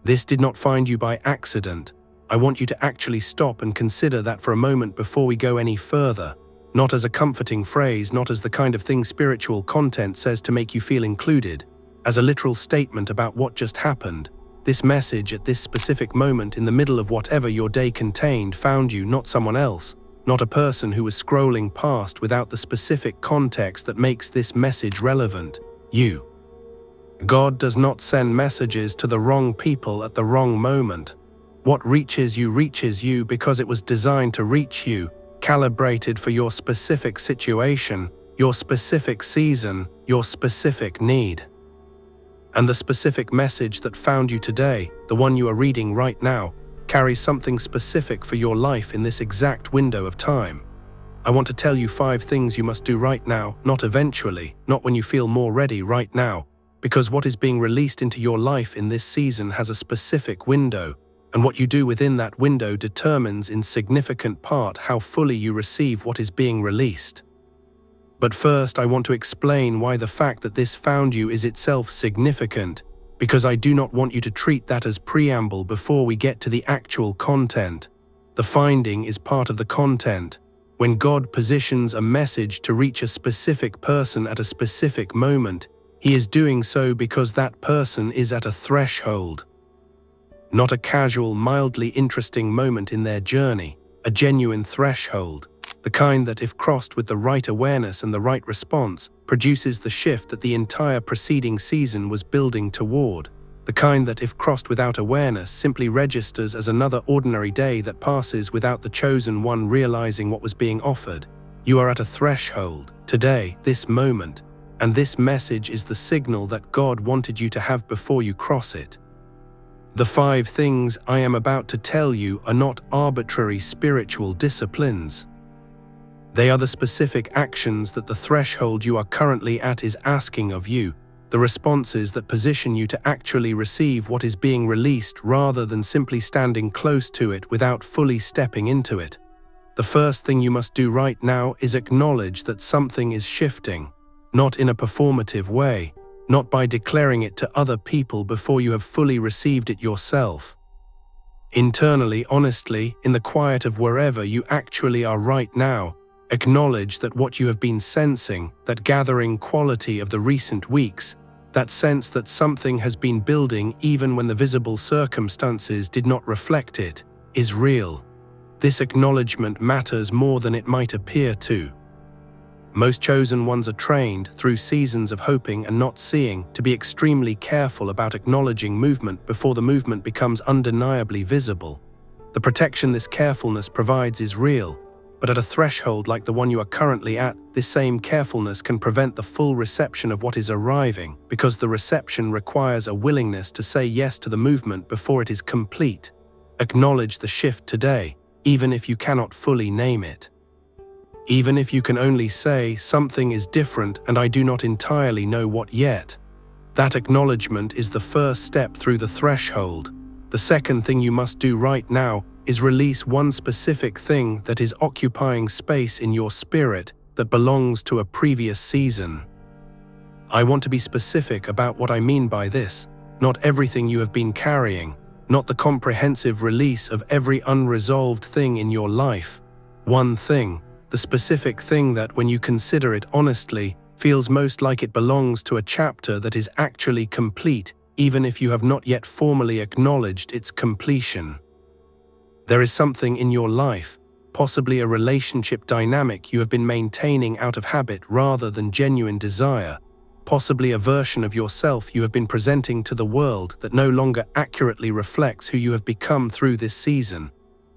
This did not find you by accident. I want you to actually stop and consider that for a moment before we go any further. Not as a comforting phrase, not as the kind of thing spiritual content says to make you feel included, as a literal statement about what just happened. This message at this specific moment in the middle of whatever your day contained found you, not someone else, not a person who was scrolling past without the specific context that makes this message relevant. You. God does not send messages to the wrong people at the wrong moment. What reaches you because it was designed to reach you, calibrated for your specific situation, your specific season, your specific need. And the specific message that found you today, the one you are reading right now, carries something specific for your life in this exact window of time. I want to tell you 5 things you must do right now, not eventually, not when you feel more ready, right now, because what is being released into your life in this season has a specific window, and what you do within that window determines in significant part how fully you receive what is being released. But first, I want to explain why the fact that this found you is itself significant, because I do not want you to treat that as preamble before we get to the actual content. The finding is part of the content. When God positions a message to reach a specific person at a specific moment, He is doing so because that person is at a threshold. Not a casual, mildly interesting moment in their journey, a genuine threshold, the kind that, if crossed with the right awareness and the right response, produces the shift that the entire preceding season was building toward. The kind that, if crossed without awareness, simply registers as another ordinary day that passes without the chosen one realizing what was being offered. You are at a threshold, today, this moment, and this message is the signal that God wanted you to have before you cross it. The 5 things I am about to tell you are not arbitrary spiritual disciplines. They are the specific actions that the threshold you are currently at is asking of you, the responses that position you to actually receive what is being released rather than simply standing close to it without fully stepping into it. The first thing you must do right now is acknowledge that something is shifting, not in a performative way, not by declaring it to other people before you have fully received it yourself. Internally, honestly, in the quiet of wherever you actually are right now, acknowledge that what you have been sensing, that gathering quality of the recent weeks, that sense that something has been building even when the visible circumstances did not reflect it, is real. This acknowledgement matters more than it might appear to. Most chosen ones are trained, through seasons of hoping and not seeing, to be extremely careful about acknowledging movement before the movement becomes undeniably visible. The protection this carefulness provides is real, but at a threshold like the one you are currently at, this same carefulness can prevent the full reception of what is arriving, because the reception requires a willingness to say yes to the movement before it is complete. Acknowledge the shift today, even if you cannot fully name it. Even if you can only say, something is different and I do not entirely know what yet. That acknowledgement is the first step through the threshold. The second thing you must do right now is release one specific thing that is occupying space in your spirit that belongs to a previous season. I want to be specific about what I mean by this. Not everything you have been carrying, not the comprehensive release of every unresolved thing in your life. One thing, the specific thing that, when you consider it honestly, feels most like it belongs to a chapter that is actually complete, even if you have not yet formally acknowledged its completion. There is something in your life, possibly a relationship dynamic you have been maintaining out of habit rather than genuine desire, possibly a version of yourself you have been presenting to the world that no longer accurately reflects who you have become through this season,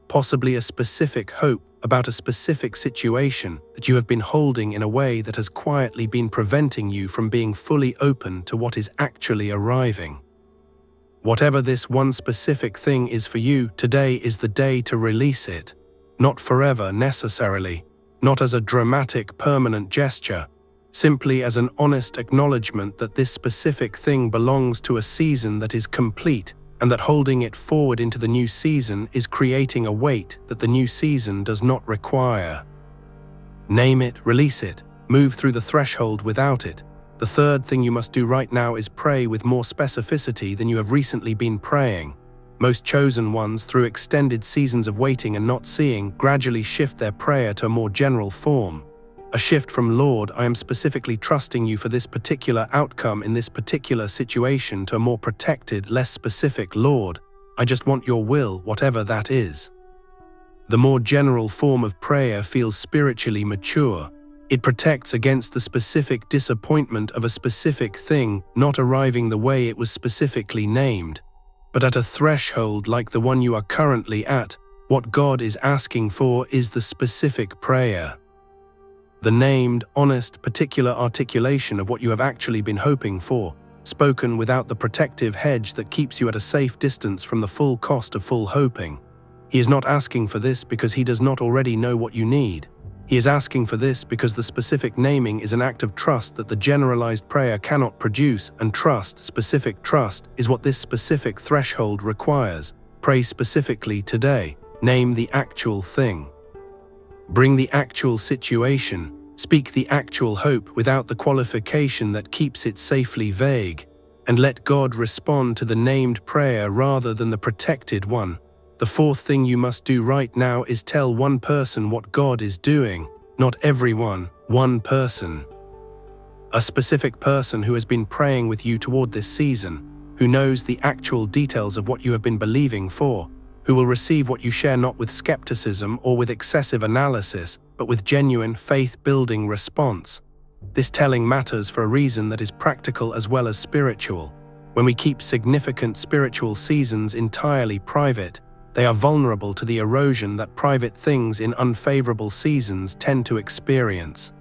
possibly a specific hope about a specific situation that you have been holding in a way that has quietly been preventing you from being fully open to what is actually arriving. Whatever this one specific thing is for you, today is the day to release it. Not forever necessarily, not as a dramatic permanent gesture, simply as an honest acknowledgement that this specific thing belongs to a season that is complete, and that holding it forward into the new season is creating a weight that the new season does not require. Name it, release it, move through the threshold without it. The third thing you must do right now is pray with more specificity than you have recently been praying. Most chosen ones, through extended seasons of waiting and not seeing, gradually shift their prayer to a more general form. A shift from "Lord, I am specifically trusting you for this particular outcome in this particular situation" to a more protected, less specific "Lord, I just want your will, whatever that is." The more general form of prayer feels spiritually mature. It protects against the specific disappointment of a specific thing not arriving the way it was specifically named. But at a threshold like the one you are currently at, what God is asking for is the specific prayer. The named, honest, particular articulation of what you have actually been hoping for, spoken without the protective hedge that keeps you at a safe distance from the full cost of full hoping. He is not asking for this because he does not already know what you need. He is asking for this because the specific naming is an act of trust that the generalized prayer cannot produce, and trust, specific trust, is what this specific threshold requires. Pray specifically today. Name the actual thing. Bring the actual situation. Speak the actual hope without the qualification that keeps it safely vague. And let God respond to the named prayer rather than the protected one. The fourth thing you must do right now is tell one person what God is doing. Not everyone, one person. A specific person who has been praying with you toward this season, who knows the actual details of what you have been believing for, who will receive what you share not with skepticism or with excessive analysis, but with genuine faith-building response. This telling matters for a reason that is practical as well as spiritual. When we keep significant spiritual seasons entirely private, they are vulnerable to the erosion that private things in unfavorable seasons tend to experience.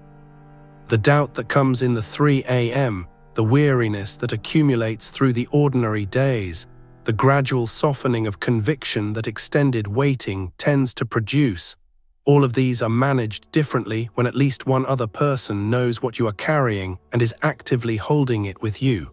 The doubt that comes in the 3 a.m., the weariness that accumulates through the ordinary days, the gradual softening of conviction that extended waiting tends to produce. All of these are managed differently when at least one other person knows what you are carrying and is actively holding it with you.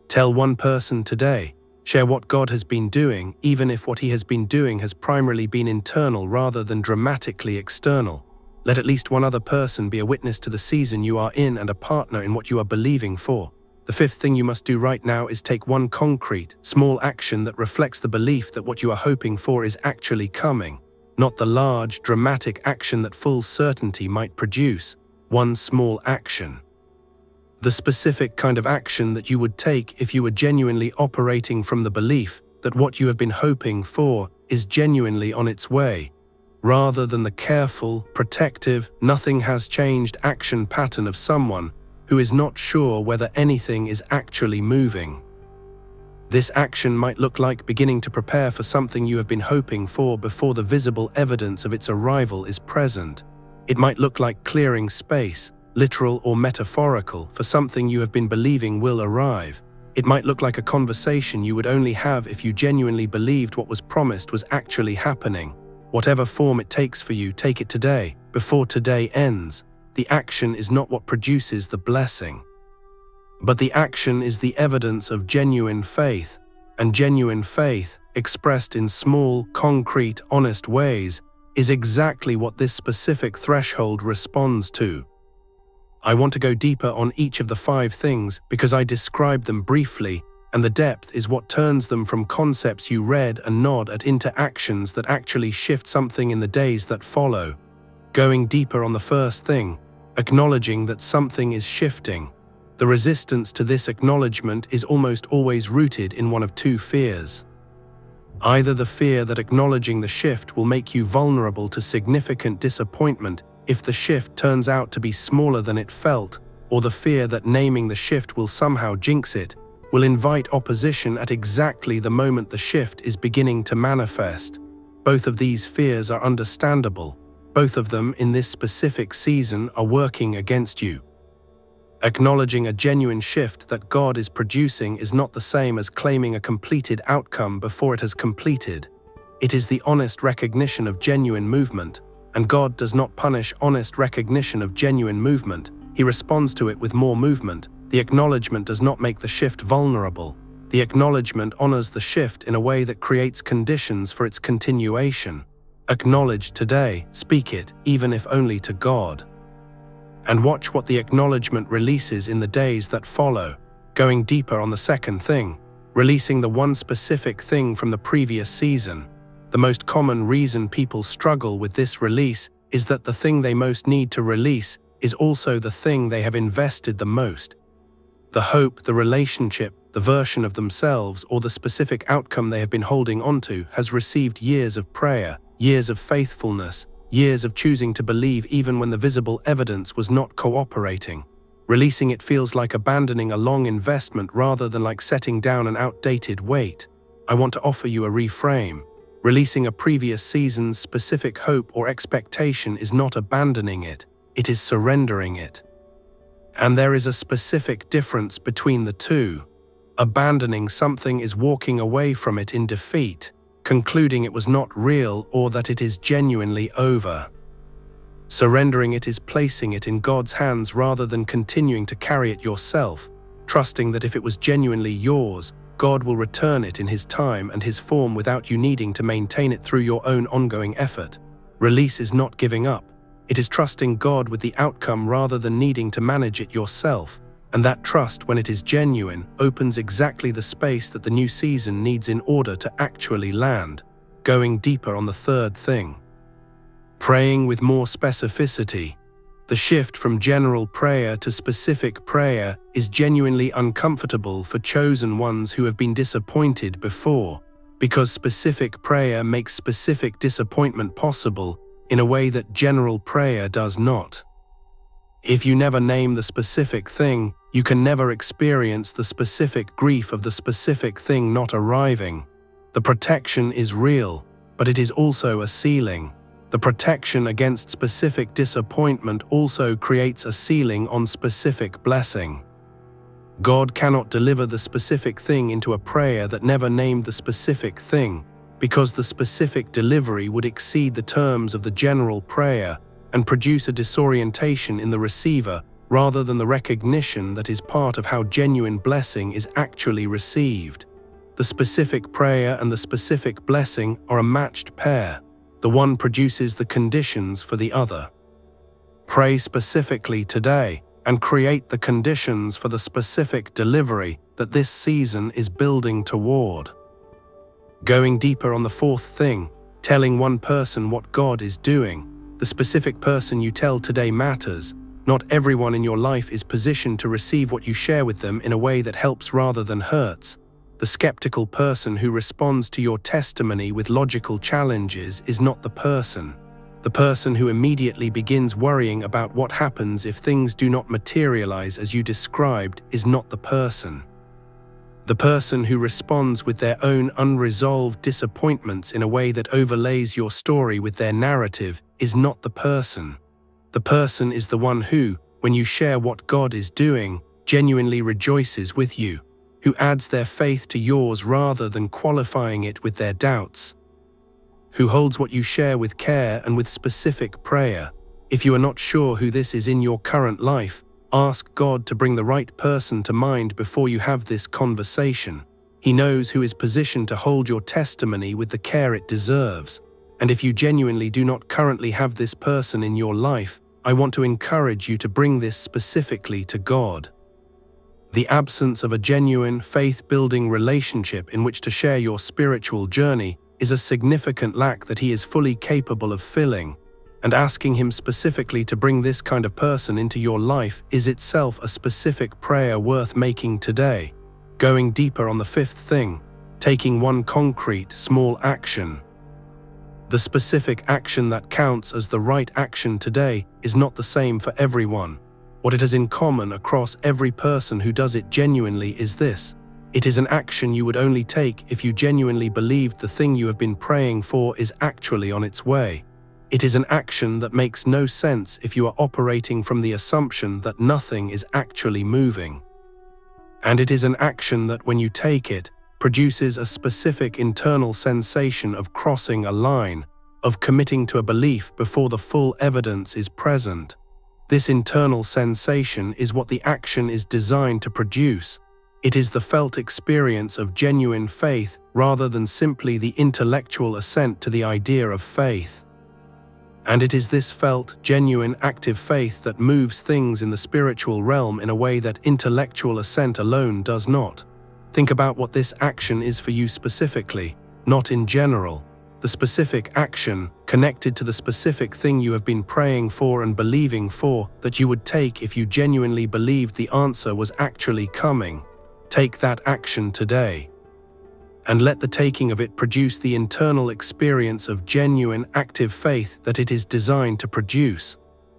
Tell one person today. Share what God has been doing, even if what he has been doing has primarily been internal rather than dramatically external. Let at least one other person be a witness to the season you are in and a partner in what you are believing for. The fifth thing you must do right now is take one concrete, small action that reflects the belief that what you are hoping for is actually coming, not the large, dramatic action that full certainty might produce. One small action. The specific kind of action that you would take if you were genuinely operating from the belief that what you have been hoping for is genuinely on its way, rather than the careful, protective, nothing has changed action pattern of someone who is not sure whether anything is actually moving. This action might look like beginning to prepare for something you have been hoping for before the visible evidence of its arrival is present. It might look like clearing space, literal or metaphorical, for something you have been believing will arrive. It might look like a conversation you would only have if you genuinely believed what was promised was actually happening. Whatever form it takes for you, take it today, before today ends. The action is not what produces the blessing. But the action is the evidence of genuine faith, and genuine faith, expressed in small, concrete, honest ways, is exactly what this specific threshold responds to. I want to go deeper on each of the 5 things because I described them briefly, and the depth is what turns them from concepts you read and nod at into actions that actually shift something in the days that follow. Going deeper on the first thing, acknowledging that something is shifting. The resistance to this acknowledgement is almost always rooted in one of 2 fears. Either the fear that acknowledging the shift will make you vulnerable to significant disappointment if the shift turns out to be smaller than it felt, or the fear that naming the shift will somehow jinx it, will invite opposition at exactly the moment the shift is beginning to manifest. Both of these fears are understandable. Both of them in this specific season are working against you. Acknowledging a genuine shift that God is producing is not the same as claiming a completed outcome before it has completed. It is the honest recognition of genuine movement, and God does not punish honest recognition of genuine movement. He responds to it with more movement. The acknowledgement does not make the shift vulnerable. The acknowledgement honors the shift in a way that creates conditions for its continuation. Acknowledge today, speak it, even if only to God. And watch what the acknowledgement releases in the days that follow, going deeper on the second thing, releasing the one specific thing from the previous season. The most common reason people struggle with this release is that the thing they most need to release is also the thing they have invested the most. The hope, the relationship, the version of themselves, or the specific outcome they have been holding onto has received years of prayer, years of faithfulness, years of choosing to believe even when the visible evidence was not cooperating. Releasing it feels like abandoning a long investment rather than like setting down an outdated weight. I want to offer you a reframe. Releasing a previous season's specific hope or expectation is not abandoning it, it is surrendering it. And there is a specific difference between the two. Abandoning something is walking away from it in defeat, concluding it was not real or that it is genuinely over. Surrendering it is placing it in God's hands rather than continuing to carry it yourself, trusting that if it was genuinely yours, God will return it in His time and His form without you needing to maintain it through your own ongoing effort. Release is not giving up. It is trusting God with the outcome rather than needing to manage it yourself. And that trust, when it is genuine, opens exactly the space that the new season needs in order to actually land. Going deeper on the third thing. Praying with more specificity. The shift from general prayer to specific prayer is genuinely uncomfortable for chosen ones who have been disappointed before, because specific prayer makes specific disappointment possible in a way that general prayer does not. If you never name the specific thing, you can never experience the specific grief of the specific thing not arriving. The protection is real, but it is also a ceiling. The protection against specific disappointment also creates a ceiling on specific blessing. God cannot deliver the specific thing into a prayer that never named the specific thing, because the specific delivery would exceed the terms of the general prayer and produce a disorientation in the receiver rather than the recognition that is part of how genuine blessing is actually received. The specific prayer and the specific blessing are a matched pair. The one produces the conditions for the other. Pray specifically today and create the conditions for the specific delivery that this season is building toward. Going deeper on the fourth thing, telling one person what God is doing. The specific person you tell today matters. Not everyone in your life is positioned to receive what you share with them in a way that helps rather than hurts. The skeptical person who responds to your testimony with logical challenges is not the person. The person who immediately begins worrying about what happens if things do not materialize as you described is not the person. The person who responds with their own unresolved disappointments in a way that overlays your story with their narrative is not the person. The person is the one who, when you share what God is doing, genuinely rejoices with you, who adds their faith to yours rather than qualifying it with their doubts, who holds what you share with care and with specific prayer. If you are not sure who this is in your current life, ask God to bring the right person to mind before you have this conversation. He knows who is positioned to hold your testimony with the care it deserves. And if you genuinely do not currently have this person in your life, I want to encourage you to bring this specifically to God. The absence of a genuine, faith-building relationship in which to share your spiritual journey is a significant lack that He is fully capable of filling, and asking Him specifically to bring this kind of person into your life is itself a specific prayer worth making today. Going deeper on the fifth thing, taking one concrete, small action. The specific action that counts as the right action today is not the same for everyone. What it has in common across every person who does it genuinely is this: it is an action you would only take if you genuinely believed the thing you have been praying for is actually on its way. It is an action that makes no sense if you are operating from the assumption that nothing is actually moving. And it is an action that, when you take it, produces a specific internal sensation of crossing a line, of committing to a belief before the full evidence is present. This internal sensation is what the action is designed to produce. It is the felt experience of genuine faith rather than simply the intellectual assent to the idea of faith. And it is this felt, genuine, active faith that moves things in the spiritual realm in a way that intellectual assent alone does not. Think about what this action is for you specifically, not in general. The specific action connected to the specific thing you have been praying for and believing for that you would take if you genuinely believed the answer was actually coming. Take that action today. And let the taking of it produce the internal experience of genuine, active faith that it is designed to produce.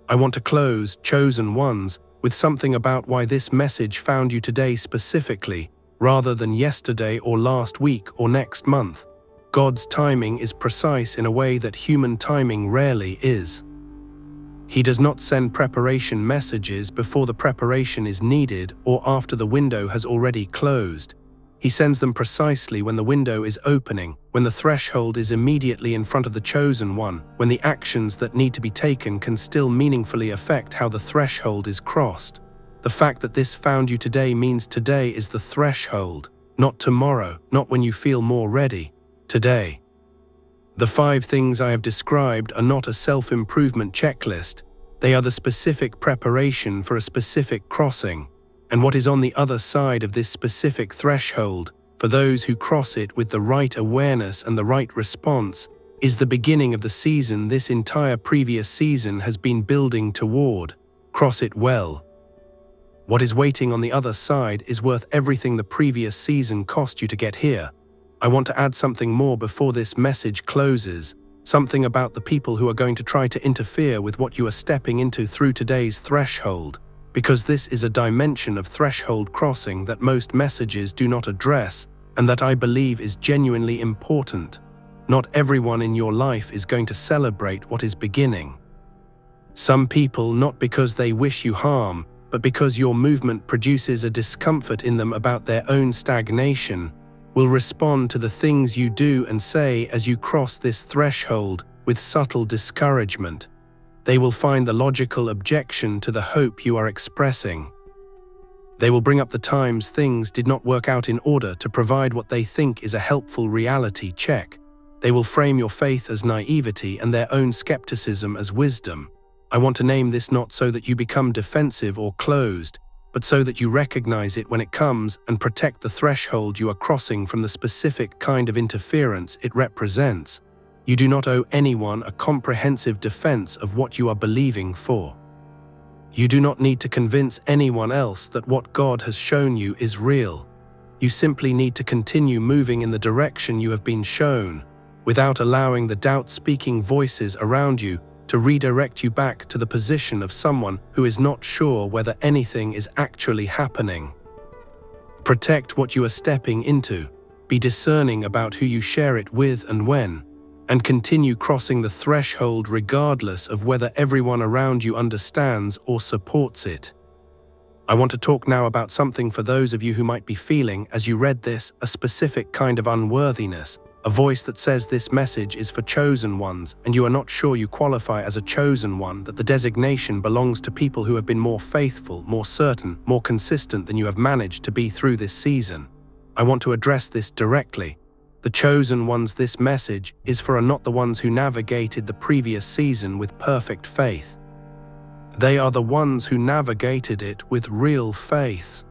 I want to close, chosen ones, with something about why this message found you today specifically, rather than yesterday or last week or next month. God's timing is precise in a way that human timing rarely is. He does not send preparation messages before the preparation is needed or after the window has already closed. He sends them precisely when the window is opening, when the threshold is immediately in front of the chosen one, when the actions that need to be taken can still meaningfully affect how the threshold is crossed. The fact that this found you today means today is the threshold, not tomorrow, not when you feel more ready. Today. The 5 things I have described are not a self-improvement checklist. They are the specific preparation for a specific crossing. And what is on the other side of this specific threshold, for those who cross it with the right awareness and the right response, is the beginning of the season this entire previous season has been building toward. Cross it well. What is waiting on the other side is worth everything the previous season cost you to get here. I want to add something more before this message closes, something about the people who are going to try to interfere with what you are stepping into through today's threshold, because this is a dimension of threshold crossing that most messages do not address, and that I believe is genuinely important. Not everyone in your life is going to celebrate what is beginning. Some people, not because they wish you harm, but because your movement produces a discomfort in them about their own stagnation, will respond to the things you do and say as you cross this threshold with subtle discouragement. They will find the logical objection to the hope you are expressing. They will bring up the times things did not work out in order to provide what they think is a helpful reality check. They will frame your faith as naivety and their own skepticism as wisdom. I want to name this not so that you become defensive or closed, but so that you recognize it when it comes and protect the threshold you are crossing from the specific kind of interference it represents. You do not owe anyone a comprehensive defense of what you are believing for. You do not need to convince anyone else that what God has shown you is real. You simply need to continue moving in the direction you have been shown, without allowing the doubt-speaking voices around you to redirect you back to the position of someone who is not sure whether anything is actually happening. Protect what you are stepping into, be discerning about who you share it with and when, and continue crossing the threshold regardless of whether everyone around you understands or supports it. I want to talk now about something for those of you who might be feeling, as you read this, a specific kind of unworthiness, a voice that says this message is for chosen ones and you are not sure you qualify as a chosen one, that the designation belongs to people who have been more faithful, more certain, more consistent than you have managed to be through this season. I want to address this directly. The chosen ones this message is for are not the ones who navigated the previous season with perfect faith. They are the ones who navigated it with real faith.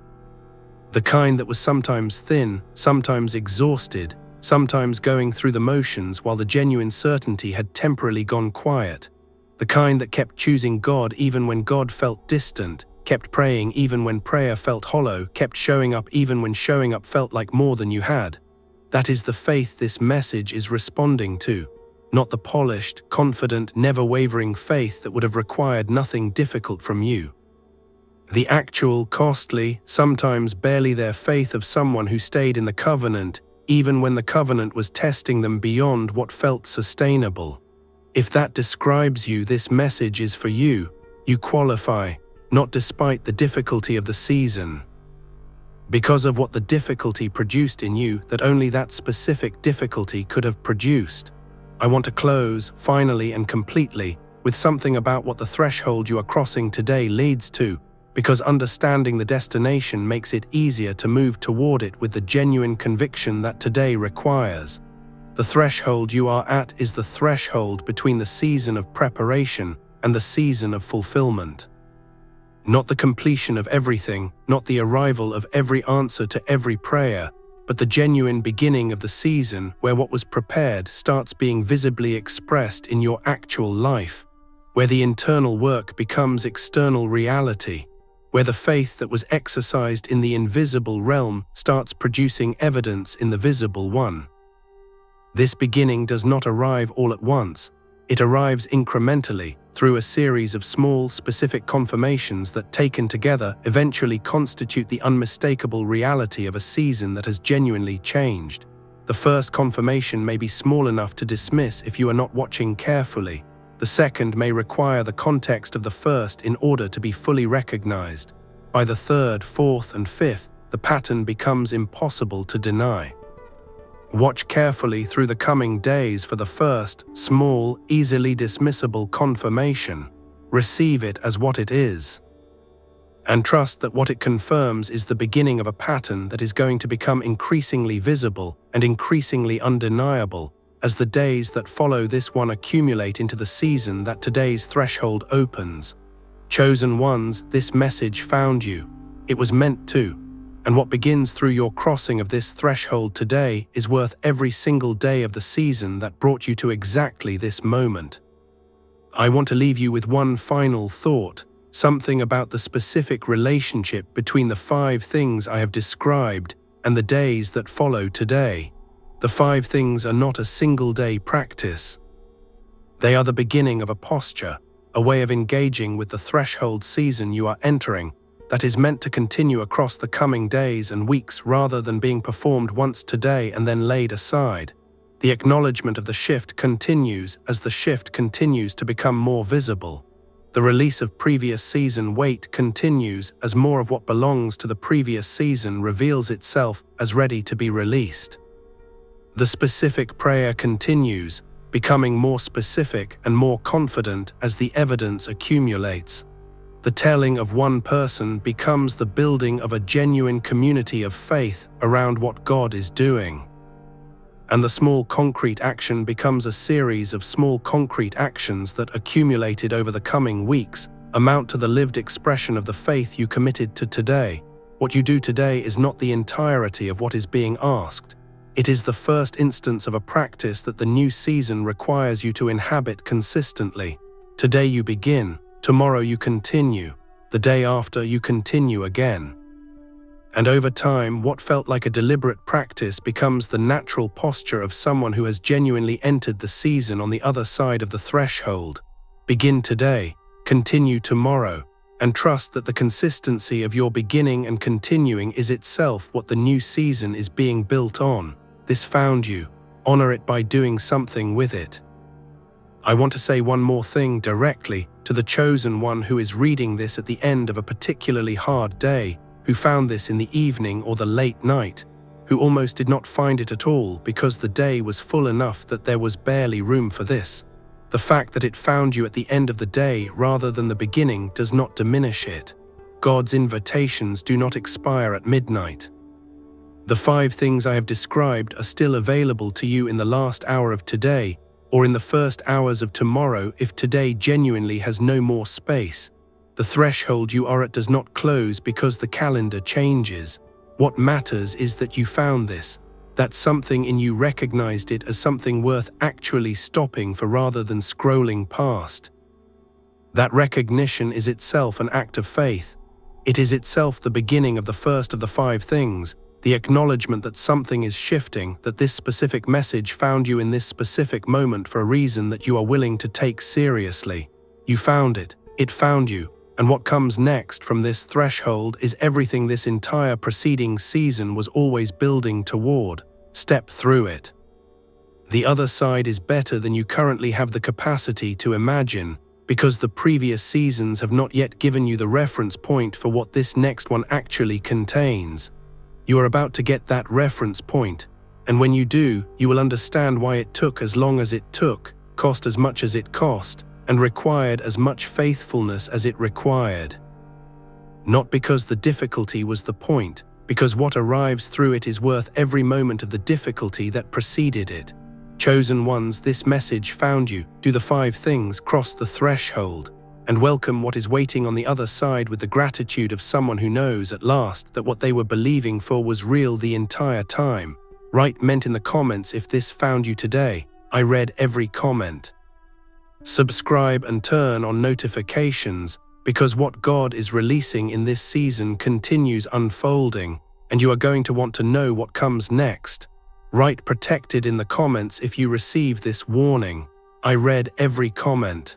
The kind that was sometimes thin, sometimes exhausted, sometimes going through the motions while the genuine certainty had temporarily gone quiet. The kind that kept choosing God even when God felt distant, kept praying even when prayer felt hollow, kept showing up even when showing up felt like more than you had. That is the faith this message is responding to, not the polished, confident, never-wavering faith that would have required nothing difficult from you. The actual, costly, sometimes barely there faith of someone who stayed in the covenant, even when the covenant was testing them beyond what felt sustainable. If that describes you, this message is for you. You qualify, not despite the difficulty of the season. Because of what the difficulty produced in you that only that specific difficulty could have produced. I want to close, finally and completely, with something about what the threshold you are crossing today leads to, because understanding the destination makes it easier to move toward it with the genuine conviction that today requires. The threshold you are at is the threshold between the season of preparation and the season of fulfillment. Not the completion of everything, not the arrival of every answer to every prayer, but the genuine beginning of the season where what was prepared starts being visibly expressed in your actual life, where the internal work becomes external reality, where the faith that was exercised in the invisible realm starts producing evidence in the visible one. This beginning does not arrive all at once. It arrives incrementally through a series of small, specific confirmations that, taken together, eventually constitute the unmistakable reality of a season that has genuinely changed. The first confirmation may be small enough to dismiss if you are not watching carefully. The second may require the context of the first in order to be fully recognized. By the third, fourth, and fifth, the pattern becomes impossible to deny. Watch carefully through the coming days for the first, small, easily dismissible confirmation. Receive it as what it is. And trust that what it confirms is the beginning of a pattern that is going to become increasingly visible and increasingly undeniable as the days that follow this one accumulate into the season that today's threshold opens. Chosen ones, this message found you. It was meant to. And what begins through your crossing of this threshold today is worth every single day of the season that brought you to exactly this moment. I want to leave you with one final thought, something about the specific relationship between the 5 things I have described and the days that follow today. The 5 things are not a single-day practice. They are the beginning of a posture, a way of engaging with the threshold season you are entering, that is meant to continue across the coming days and weeks rather than being performed once today and then laid aside. The acknowledgement of the shift continues as the shift continues to become more visible. The release of previous season weight continues as more of what belongs to the previous season reveals itself as ready to be released. The specific prayer continues, becoming more specific and more confident as the evidence accumulates. The telling of one person becomes the building of a genuine community of faith around what God is doing. And the small concrete action becomes a series of small concrete actions that, accumulated over the coming weeks, amount to the lived expression of the faith you committed to today. What you do today is not the entirety of what is being asked. It is the first instance of a practice that the new season requires you to inhabit consistently. Today you begin. Tomorrow you continue, the day after you continue again. And over time, what felt like a deliberate practice becomes the natural posture of someone who has genuinely entered the season on the other side of the threshold. Begin today, continue tomorrow, and trust that the consistency of your beginning and continuing is itself what the new season is being built on. This found you. Honor it by doing something with it. I want to say one more thing directly to the chosen one who is reading this at the end of a particularly hard day, who found this in the evening or the late night, who almost did not find it at all because the day was full enough that there was barely room for this. The fact that it found you at the end of the day rather than the beginning does not diminish it. God's invitations do not expire at midnight. The 5 things I have described are still available to you in the last hour of today, or in the first hours of tomorrow if today genuinely has no more space. The threshold you are at does not close because the calendar changes. What matters is that you found this, that something in you recognized it as something worth actually stopping for rather than scrolling past. That recognition is itself an act of faith. It is itself the beginning of the first of the 5 things, the acknowledgement that something is shifting, that this specific message found you in this specific moment for a reason that you are willing to take seriously. You found it, it found you, and what comes next from this threshold is everything this entire preceding season was always building toward. Step through it. The other side is better than you currently have the capacity to imagine, because the previous seasons have not yet given you the reference point for what this next one actually contains. You are about to get that reference point, and when you do, you will understand why it took as long as it took, cost as much as it cost, and required as much faithfulness as it required. Not because the difficulty was the point, because what arrives through it is worth every moment of the difficulty that preceded it. Chosen ones, this message found you. Do the 5 things, cross the threshold, and welcome what is waiting on the other side with the gratitude of someone who knows at last that what they were believing for was real the entire time. Write meant in the comments if this found you today. I read every comment. Subscribe and turn on notifications, because what God is releasing in this season continues unfolding, and you are going to want to know what comes next. Write protected in the comments if you receive this warning. I read every comment.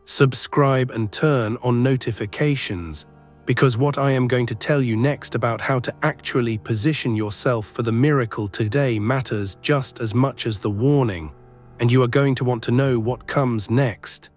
Subscribe and turn on notifications, because what I am going to tell you next about how to actually position yourself for the miracle today matters just as much as the warning, and you are going to want to know what comes next.